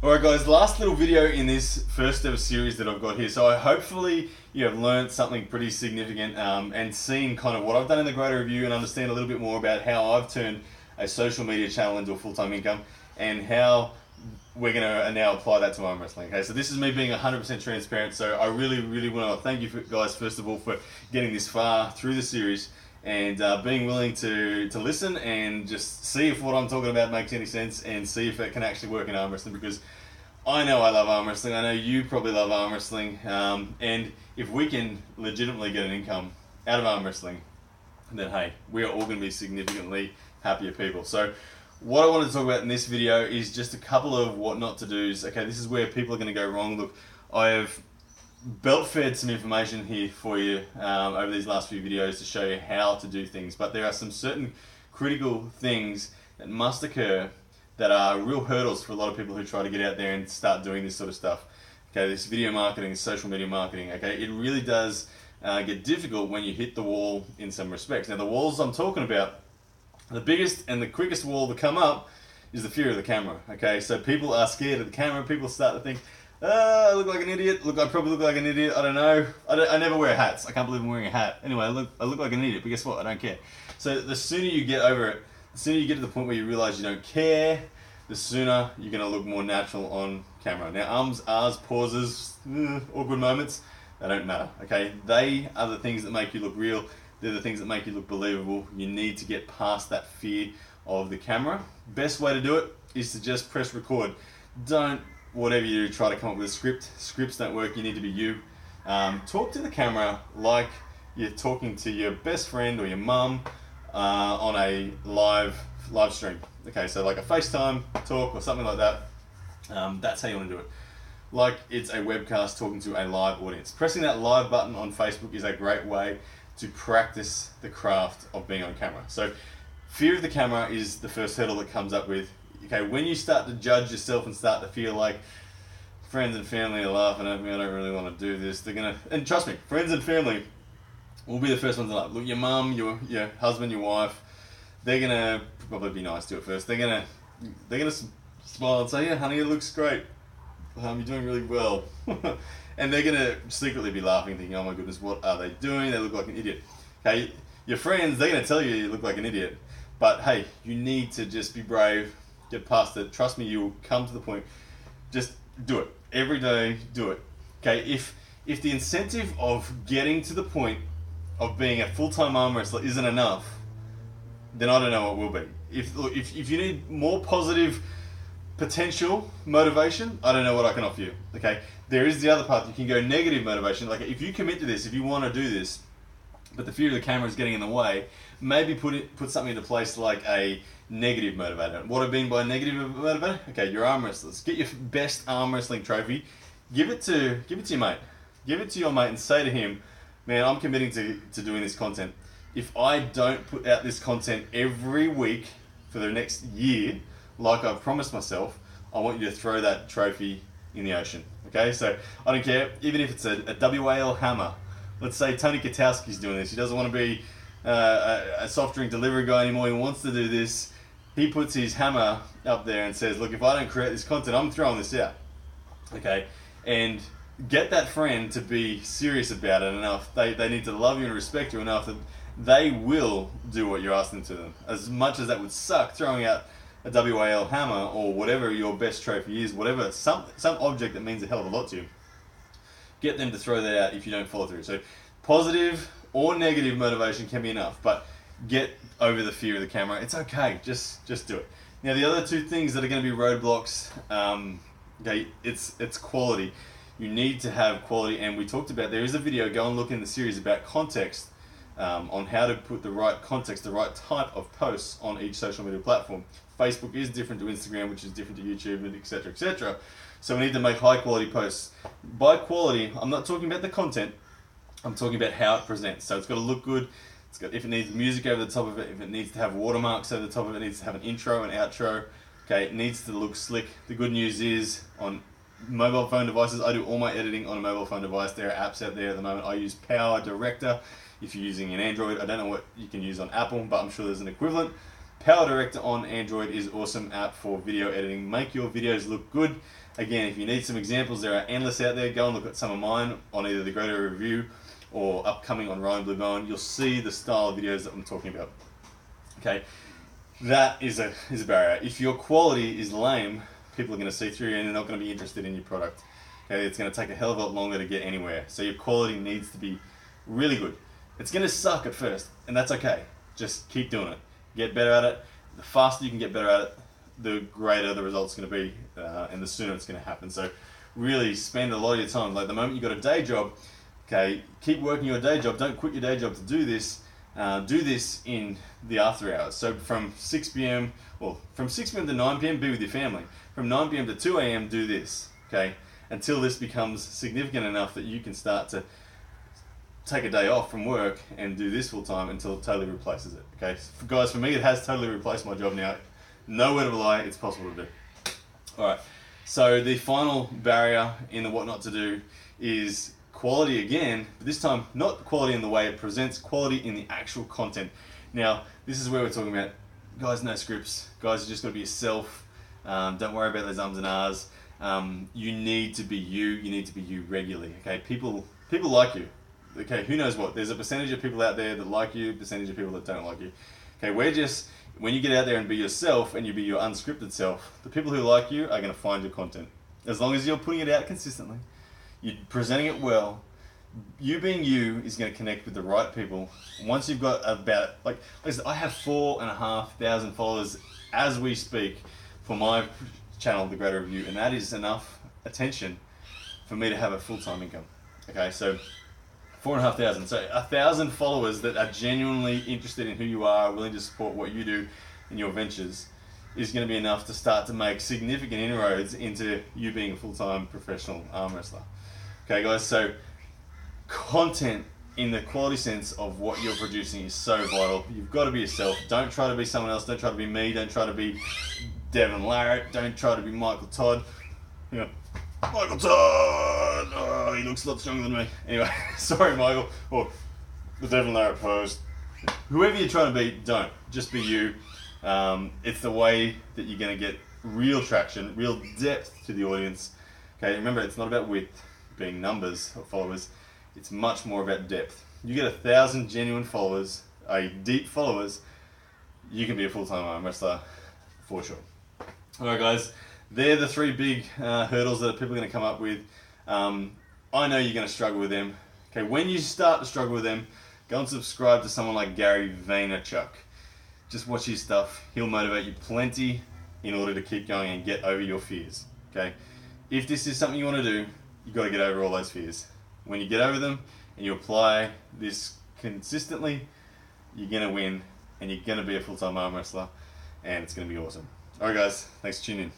Alright guys, last little video in this first ever series that I've got here. So hopefully you have learned something pretty significant and seen kind of what I've done in the Greater Review and understand a little bit more about how I've turned a social media channel into a full-time income and how we're going to now apply that to arm wrestling. Okay, so this is me being 100% transparent. So I really want to thank you guys first of all for getting this far through the series and being willing to listen and just see if what I'm talking about makes any sense and see if it can actually work in arm wrestling, because I know I love arm wrestling, I know you probably love arm wrestling, and if we can legitimately get an income out of arm wrestling, then hey, we are all going to be significantly happier people. So what I want to talk about in this video is just a couple of what not to do's. Okay, this is where people are going to go wrong. Look, I have belt fed some information here for you over these last few videos to show you how to do things, but there are some certain critical things that must occur that are real hurdles for a lot of people who try to get out there and start doing this sort of stuff. Okay, this video marketing, social media marketing, okay, it really does get difficult when you hit the wall in some respects. Now the walls I'm talking about, the biggest and the quickest wall to come up is the fear of the camera. Okay, so people are scared of the camera. People start to think, I look like an idiot. Look, I probably look like an idiot. I don't know. I never wear hats. I can't believe I'm wearing a hat. Anyway, I look like an idiot, but guess what? I don't care. So the sooner you get over it, the sooner you get to the point where you realize you don't care, the sooner you're going to look more natural on camera. Now, ums, ahs, pauses, awkward moments, they don't matter. Okay, they are the things that make you look real. They're the things that make you look believable. You need to get past that fear of the camera. Best way to do it is to just press record. Don't, whatever you do, try to come up with a script. Scripts don't work. You need to be you. Talk to the camera like you're talking to your best friend or your mum on a live stream. Okay, so like a FaceTime talk or something like that. That's how you want to do it. Like it's a webcast talking to a live audience. Pressing that live button on Facebook is a great way to practice the craft of being on camera. So fear of the camera is the first hurdle that comes up with. Okay, when you start to judge yourself and start to feel like friends and family are laughing at me, I don't really want to do this, they're gonna, and trust me, friends and family will be the first ones to laugh. Look, your mum, your husband, your wife, they're gonna probably be nice to you at first. They're gonna smile and say, yeah, honey, it looks great. You're doing really well. And they're gonna secretly be laughing, thinking, oh my goodness, what are they doing? They look like an idiot. Okay, your friends, they're gonna tell you look like an idiot. But hey, you need to just be brave, get past it. Trust me, you'll come to the point. Just do it. Every day, do it. Okay, if the incentive of getting to the point of being a full-time arm wrestler isn't enough, then I don't know what will be. If you need more positive potential motivation, I don't know what I can offer you. Okay, there is the other path. You can go negative motivation. Like if you commit to this, if you want to do this, but the fear of the camera is getting in the way, maybe put something into place like a negative motivator. What I mean by negative motivator? Okay, your arm wrestlers. Get your best arm wrestling trophy. Give it to your mate. Give it to your mate and say to him, man, I'm committing to doing this content. If I don't put out this content every week for the next year, like I've promised myself, I want you to throw that trophy in the ocean. Okay, so I don't care, even if it's a WAL hammer. Let's say Tony Katowski's doing this. He doesn't want to be a soft drink delivery guy anymore. He wants to do this. He puts his hammer up there and says, look, if I don't create this content, I'm throwing this out. Okay, and get that friend to be serious about it enough. They need to love you and respect you enough that they will do what you're asking to them. As much as that would suck, throwing out a WAL hammer or whatever your best trophy is, whatever, some object that means a hell of a lot to you, get them to throw that out if you don't follow through. So positive or negative motivation can be enough, but get over the fear of the camera. It's okay, just do it. Now the other two things that are going to be roadblocks, okay, it's quality. You need to have quality, and we talked about, there is a video, go and look in the series about context, on how to put the right context, the right type of posts on each social media platform. Facebook is different to Instagram, which is different to YouTube, and etc., etc. So we need to make high quality posts. By quality, I'm not talking about the content, I'm talking about how it presents. So it's got to look good. It's got, if it needs music over the top of it, if it needs to have watermarks over the top of it, it needs to have an intro and outro. Okay, it needs to look slick. The good news is, on mobile phone devices, I do all my editing on a mobile phone device. There are apps out there at the moment. I use Power Director. If you're using an Android, I don't know what you can use on Apple, but I'm sure there's an equivalent. Power Director on Android is an awesome app for video editing. Make your videos look good. Again, if you need some examples, there are endless out there. Go and look at some of mine on either the Great Area Review or upcoming on Ryan Blue Bowen. You'll see the style of videos that I'm talking about. Okay, that is a barrier. If your quality is lame, people are going to see through you and they're not going to be interested in your product. Okay, it's going to take a hell of a lot longer to get anywhere. So your quality needs to be really good. It's going to suck at first, and that's okay. Just keep doing it. Get better at it. The faster you can get better at it, the greater the result's going to be, and the sooner it's going to happen. So really spend a lot of your time. Like the moment you got a day job, okay, keep working your day job. Don't quit your day job to do this. Do this in the after hours. So from 6 p.m. Well, from 6 p.m. to 9 p.m. be with your family. From 9 p.m. to 2 a.m. do this. Okay, until this becomes significant enough that you can start to take a day off from work and do this full time until it totally replaces it. Okay, guys, for me it has totally replaced my job now. No word of a lie, it's possible to do. All right, so the final barrier in the what not to do is quality again, but this time not quality in the way it presents, quality in the actual content. Now, this is where we're talking about, guys, no scripts. Guys, you just got to be yourself. Don't worry about those ums and ahs. You need to be you. You need to be you regularly. Okay, people like you. Okay, who knows what? There's a percentage of people out there that like you, percentage of people that don't like you. Okay, when you get out there and be yourself and you be your unscripted self, the people who like you are going to find your content. As long as you're putting it out consistently, you're presenting it well, you being you is going to connect with the right people. Once you've got about, listen, I have 4,500 followers as we speak for my channel, The Great Review, and that is enough attention for me to have a full-time income. Okay, so 4,500. So 1,000 followers that are genuinely interested in who you are, willing to support what you do in your ventures, is going to be enough to start to make significant inroads into you being a full-time professional arm wrestler. Okay, guys, so content in the quality sense of what you're producing is so vital. You've got to be yourself. Don't try to be someone else. Don't try to be me. Don't try to be Devin Larratt. Don't try to be Michael Todd. You know, Michael Todd! Oh, he looks a lot stronger than me. Anyway, sorry, Michael. Or the Devin Larratt post. Whoever you're trying to be, don't. Just be you. It's the way that you're going to get real traction, real depth to the audience. Okay, remember, it's not about width, being numbers of followers. It's much more about depth. You get 1,000 genuine followers, deep followers, you can be a full-time arm wrestler for sure. Alright, guys, they're the three big hurdles that people are going to come up with. I know you're going to struggle with them. Okay, when you start to struggle with them, go and subscribe to someone like Gary Vaynerchuk. Just watch his stuff. He'll motivate you plenty in order to keep going and get over your fears. Okay, if this is something you want to do, you've got to get over all those fears. When you get over them and you apply this consistently, you're going to win and you're going to be a full-time arm wrestler, and it's going to be awesome. Alright, guys, thanks for tuning in.